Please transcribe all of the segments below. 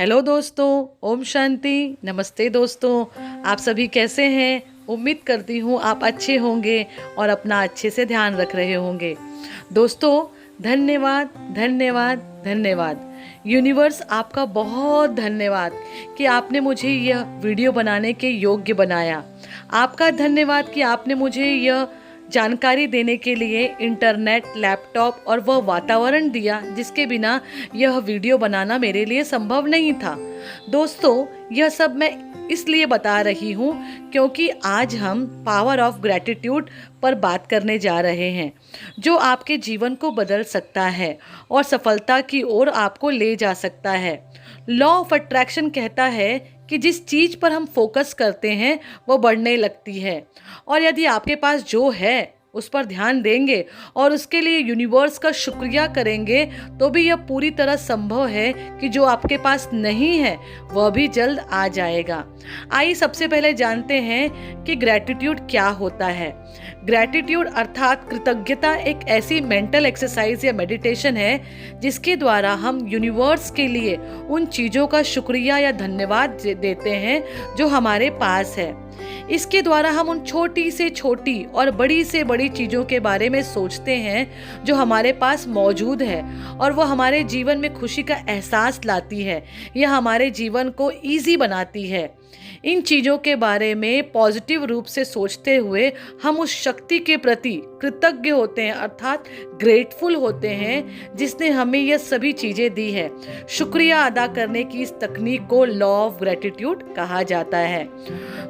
Hello दोस्तों, ओम शांति, नमस्ते दोस्तों। आप सभी कैसे हैं? उम्मीद करती हूँ आप अच्छे होंगे और अपना अच्छे से ध्यान रख रहे होंगे। दोस्तों, धन्यवाद धन्यवाद धन्यवाद। यूनिवर्स आपका बहुत धन्यवाद कि आपने मुझे यह वीडियो बनाने के योग्य बनाया। आपका धन्यवाद कि आपने मुझे यह जानकारी देने के लिए इंटरनेट, लैपटॉप और वह वातावरण दिया जिसके बिना यह वीडियो बनाना मेरे लिए संभव नहीं था। दोस्तों, यह सब मैं इसलिए बता रही हूँ क्योंकि आज हम पावर ऑफ ग्रैटिट्यूड पर बात करने जा रहे हैं, जो आपके जीवन को बदल सकता है और सफलता की ओर आपको ले जा सकता है। लॉ ऑफ अट्रैक्शन कहता है कि जिस चीज़ पर हम फोकस करते हैं वो बढ़ने लगती है, और यदि आपके पास जो है उस पर ध्यान देंगे और उसके लिए यूनिवर्स का शुक्रिया करेंगे तो भी यह पूरी तरह संभव है कि जो आपके पास नहीं है वह भी जल्द आ जाएगा। आइए सबसे पहले जानते हैं कि ग्रैटिट्यूड क्या होता है। ग्रैटिट्यूड अर्थात कृतज्ञता एक ऐसी मेंटल एक्सरसाइज या मेडिटेशन है जिसके द्वारा हम यूनिवर्स के लिए उन चीज़ों का शुक्रिया या धन्यवाद देते हैं जो हमारे पास है। इसके द्वारा हम उन छोटी से छोटी और बड़ी से बड़ी चीज़ों के बारे में सोचते हैं जो हमारे पास मौजूद है, और वो हमारे जीवन में खुशी का एहसास लाती है या हमारे जीवन को ईजी बनाती है। इन चीज़ों के बारे में पॉजिटिव रूप से सोचते हुए हम उस शक्ति के प्रति कृतज्ञ होते हैं, अर्थात ग्रेटफुल होते हैं जिसने हमें यह सभी चीज़ें दी है। शुक्रिया अदा करने की इस तकनीक को लॉ ऑफ ग्रैटिट्यूड कहा जाता है।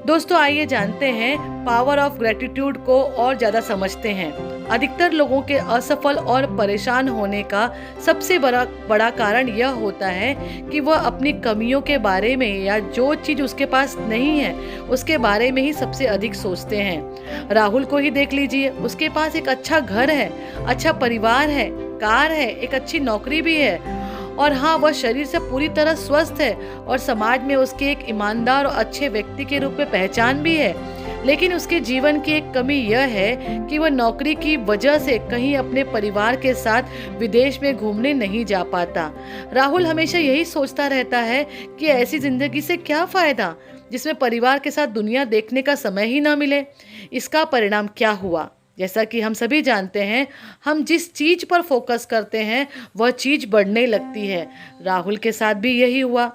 दोस्तों, आइए जानते हैं पावर ऑफ ग्रैटिट्यूड को और ज़्यादा समझते हैं। अधिकतर लोगों के असफल और परेशान होने का सबसे बड़ा कारण यह होता है कि वह अपनी कमियों के बारे में या जो चीज़ उसके पास नहीं है उसके बारे में ही सबसे अधिक सोचते हैं। राहुल को ही देख लीजिए, उसके पास एक अच्छा घर है, अच्छा परिवार है, कार है, एक अच्छी नौकरी भी है, और हाँ, वह शरीर से पूरी तरह स्वस्थ है और समाज में उसके एक ईमानदार और अच्छे व्यक्ति के रूप में पहचान भी है। लेकिन उसके जीवन की एक कमी यह है कि वह नौकरी की वजह से कहीं अपने परिवार के साथ विदेश में घूमने नहीं जा पाता। राहुल हमेशा यही सोचता रहता है कि ऐसी जिंदगी से क्या फ़ायदा जिसमें परिवार के साथ दुनिया देखने का समय ही ना मिले। इसका परिणाम क्या हुआ? जैसा कि हम सभी जानते हैं, हम जिस चीज़ पर फोकस करते हैं वह चीज़ बढ़ने लगती है। राहुल के साथ भी यही हुआ।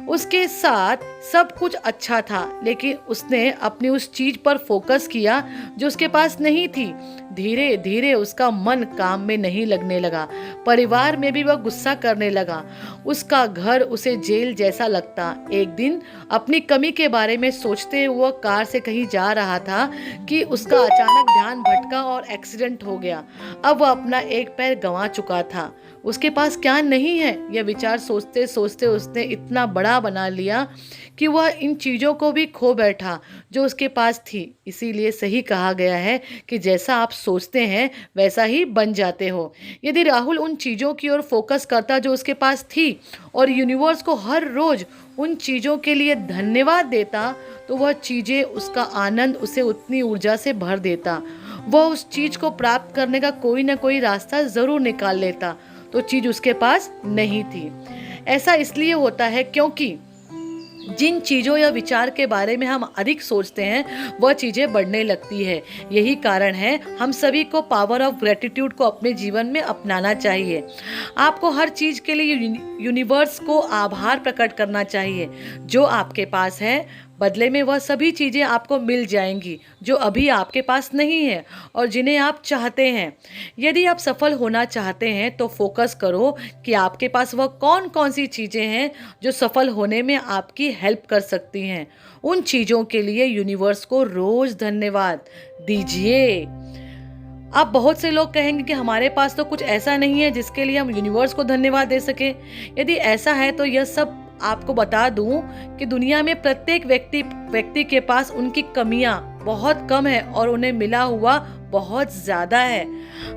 उसके साथ सब कुछ अच्छा था, लेकिन उसने अपनी उस चीज़ पर फोकस किया जो उसके पास नहीं थी। धीरे धीरे उसका मन काम में नहीं लगने लगा, परिवार में भी वह गुस्सा करने लगा, उसका घर उसे जेल जैसा लगता। एक दिन अपनी कमी के बारे में सोचते हुए वह कार से कहीं जा रहा था कि उसका अचानक ध्यान भटका और एक्सीडेंट हो गया। अब वह अपना एक पैर गंवा चुका था। उसके पास क्या नहीं है, यह विचार सोचते सोचते उसने इतना बड़ा बना लिया कि वह इन चीज़ों को भी खो बैठा जो उसके पास थी। इसीलिए सही कहा गया है कि जैसा आप सोचते हैं वैसा ही बन जाते हो। यदि राहुल उन चीज़ों की ओर फोकस करता जो उसके पास थी और यूनिवर्स को हर रोज़ उन चीज़ों के लिए धन्यवाद देता, तो वह चीज़ें, उसका आनंद उसे उतनी ऊर्जा से भर देता। वह उस चीज़ को प्राप्त करने का कोई ना कोई रास्ता ज़रूर निकाल लेता, तो चीज़ उसके पास नहीं थी। ऐसा इसलिए होता है क्योंकि जिन चीज़ों या विचार के बारे में हम अधिक सोचते हैं वह चीज़ें बढ़ने लगती है। यही कारण है हम सभी को पावर ऑफ ग्रैटिट्यूड को अपने जीवन में अपनाना चाहिए। आपको हर चीज़ के लिए यूनिवर्स को आभार प्रकट करना चाहिए जो आपके पास है। बदले में वह सभी चीज़ें आपको मिल जाएंगी जो अभी आपके पास नहीं है और जिन्हें आप चाहते हैं। यदि आप सफल होना चाहते हैं तो फोकस करो कि आपके पास वह कौन कौन सी चीज़ें हैं जो सफल होने में आपकी हेल्प कर सकती हैं। उन चीज़ों के लिए यूनिवर्स को रोज़ धन्यवाद दीजिए। अब बहुत से लोग कहेंगे कि हमारे पास तो कुछ ऐसा नहीं है जिसके लिए हम यूनिवर्स को धन्यवाद दे सकें। यदि ऐसा है तो यह सब आपको बता दूं कि दुनिया में प्रत्येक व्यक्ति के पास उनकी कमियां बहुत कम है और उन्हें मिला हुआ बहुत ज़्यादा है।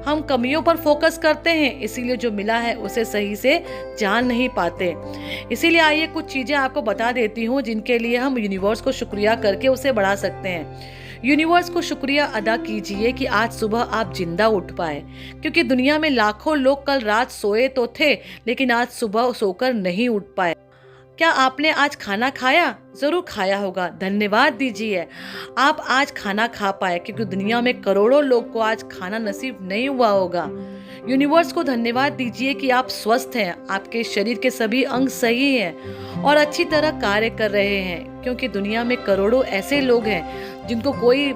हम कमियों पर फोकस करते हैं, इसीलिए जो मिला है उसे सही से जान नहीं पाते। इसीलिए आइए कुछ चीज़ें आपको बता देती हूँ जिनके लिए हम यूनिवर्स को शुक्रिया करके उसे बढ़ा सकते हैं। यूनिवर्स को शुक्रिया अदा कीजिए कि आज सुबह आप जिंदा उठ पाए, क्योंकि दुनिया में लाखों लोग कल रात सोए तो थे लेकिन आज सुबह सोकर नहीं उठ पाए। क्या आपने आज खाना खाया? ज़रूर खाया होगा, धन्यवाद दीजिए आप आज खाना खा पाए, क्योंकि दुनिया में करोड़ों लोग को आज खाना नसीब नहीं हुआ होगा। यूनिवर्स को धन्यवाद दीजिए कि आप स्वस्थ हैं, आपके शरीर के सभी अंग सही हैं और अच्छी तरह कार्य कर रहे हैं, क्योंकि दुनिया में करोड़ों ऐसे लोग हैं जिनको कोई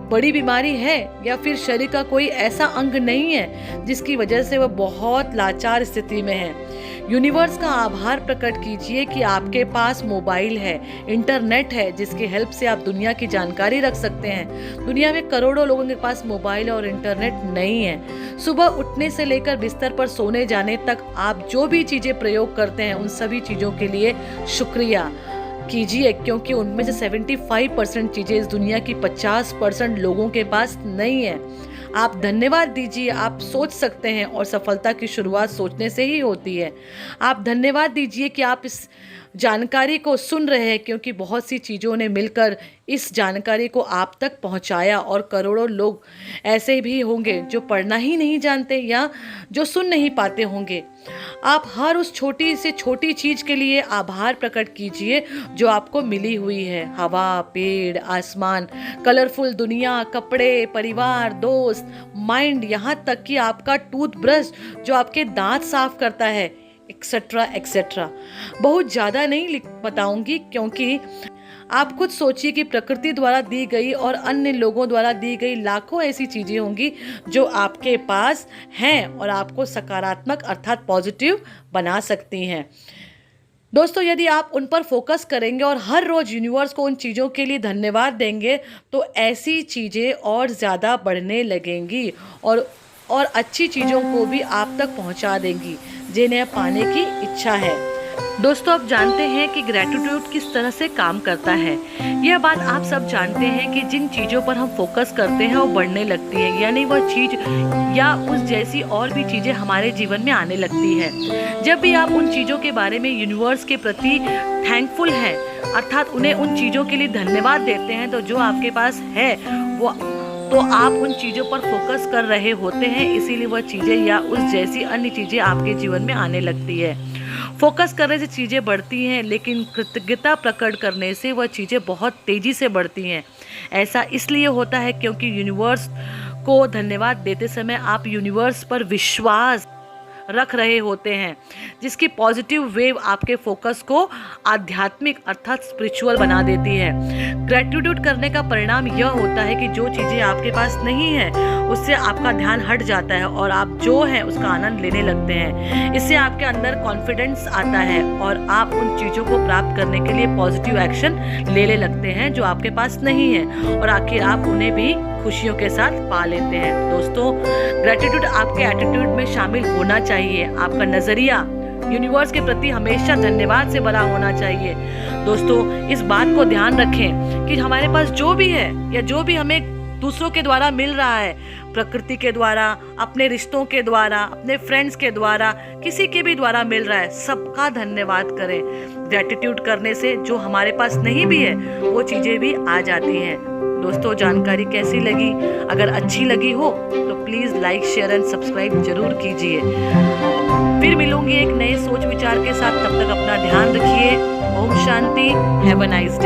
बड़ी बीमारी है या फिर शरीर का कोई ऐसा अंग नहीं है जिसकी वजह से वह बहुत लाचार स्थिति में है। यूनिवर्स का आभार प्रकट कीजिए कि आपके पास मोबाइल है, इंटरनेट है, जिसकी हेल्प से आप दुनिया की जानकारी रख सकते हैं। दुनिया में करोड़ों लोगों के पास मोबाइल और इंटरनेट नहीं है। सुबह उठने से लेकर बिस्तर पर सोने जाने तक आप जो भी चीजें प्रयोग करते हैं उन सभी चीजों के लिए शुक्रिया कीजिए, क्योंकि उनमें से 75% चीजें इस दुनिया की 50% लोगों के पास नहीं है। आप धन्यवाद दीजिए, आप सोच सकते हैं और सफलता की शुरुआत सोचने से ही होती है। आप धन्यवाद दीजिए कि आप इस जानकारी को सुन रहे हैं, क्योंकि बहुत सी चीज़ों ने मिलकर इस जानकारी को आप तक पहुंचाया और करोड़ों लोग ऐसे भी होंगे जो पढ़ना ही नहीं जानते या जो सुन नहीं पाते होंगे। आप हर उस छोटी से छोटी चीज़ के लिए आभार प्रकट कीजिए जो आपको मिली हुई है। हवा, पेड़, आसमान, कलरफुल दुनिया, कपड़े, परिवार, दोस्त, माइंड, यहाँ तक कि आपका टूथब्रश जो आपके दांत साफ करता है, एक्सेट्रा एक्सेट्रा। बहुत ज़्यादा नहीं बताऊंगी, क्योंकि आप खुद सोचिए कि प्रकृति द्वारा दी गई और अन्य लोगों द्वारा दी गई लाखों ऐसी चीज़ें होंगी जो आपके पास हैं और आपको सकारात्मक अर्थात पॉजिटिव बना सकती हैं। दोस्तों, यदि आप उन पर फोकस करेंगे और हर रोज़ यूनिवर्स को उन चीज़ों के लिए धन्यवाद देंगे तो ऐसी चीज़ें और ज़्यादा बढ़ने लगेंगी और अच्छी चीज़ों को भी आप तक पहुंचा देंगी जिन्हें पाने की इच्छा है। दोस्तों, आप जानते हैं कि ग्रेटिट्यूड किस तरह से काम करता है। यह बात आप सब जानते हैं कि जिन चीज़ों पर हम फोकस करते हैं वो बढ़ने लगती है, यानी वह चीज़ या उस जैसी और भी चीज़ें हमारे जीवन में आने लगती है। जब भी आप उन चीज़ों के बारे में यूनिवर्स के प्रति थैंकफुल हैं, अर्थात उन्हें उन चीज़ों के लिए धन्यवाद देते हैं, तो जो आपके पास है वो तो आप उन चीज़ों पर फोकस कर रहे होते हैं, इसीलिए वह चीज़ें या उस जैसी अन्य चीज़ें आपके जीवन में आने लगती है। फोकस करने से चीज़ें बढ़ती हैं, लेकिन कृतज्ञता प्रकट करने से वह चीज़ें बहुत तेज़ी से बढ़ती हैं। ऐसा इसलिए होता है क्योंकि यूनिवर्स को धन्यवाद देते समय आप यूनिवर्स पर विश्वास रख रहे होते हैं, जिसकी पॉजिटिव वेव आपके फोकस को आध्यात्मिक अर्थात स्पिरिचुअल बना देती है। ग्रेटिट्यूड करने का परिणाम यह होता है कि जो चीज़ें आपके पास नहीं है उससे आपका ध्यान हट जाता है और आप जो है उसका आनंद लेने लगते हैं। इससे आपके अंदर कॉन्फिडेंस आता है और आप उन चीज़ों को प्राप्त करने के लिए पॉजिटिव एक्शन लेने लगते हैं जो आपके पास नहीं है, और आखिर आप उन्हें भी खुशियों के साथ पा लेते हैं। दोस्तों, ग्रेटिट्यूड आपके एटीट्यूड में शामिल होना चाहिए। आपका नजरिया यूनिवर्स के प्रति हमेशा धन्यवाद से भरा होना चाहिए। दोस्तों, इस बात को ध्यान रखें कि हमारे पास जो भी है या जो भी हमें दूसरों के द्वारा मिल रहा है, प्रकृति के द्वारा, अपने रिश्तों के द्वारा, अपने फ्रेंड्स के द्वारा, किसी के भी द्वारा मिल रहा है, सबका धन्यवाद करें। ग्रेटिट्यूड करने से जो हमारे पास नहीं भी है वो चीज़ें भी आ जाती हैं। दोस्तों, जानकारी कैसी लगी? अगर अच्छी लगी हो तो please like, share and subscribe जरूर कीजिए। फिर मिलूंगी एक नए सोच विचार के साथ, तब तक अपना ध्यान रखिए। ओम शांति। Have a nice day.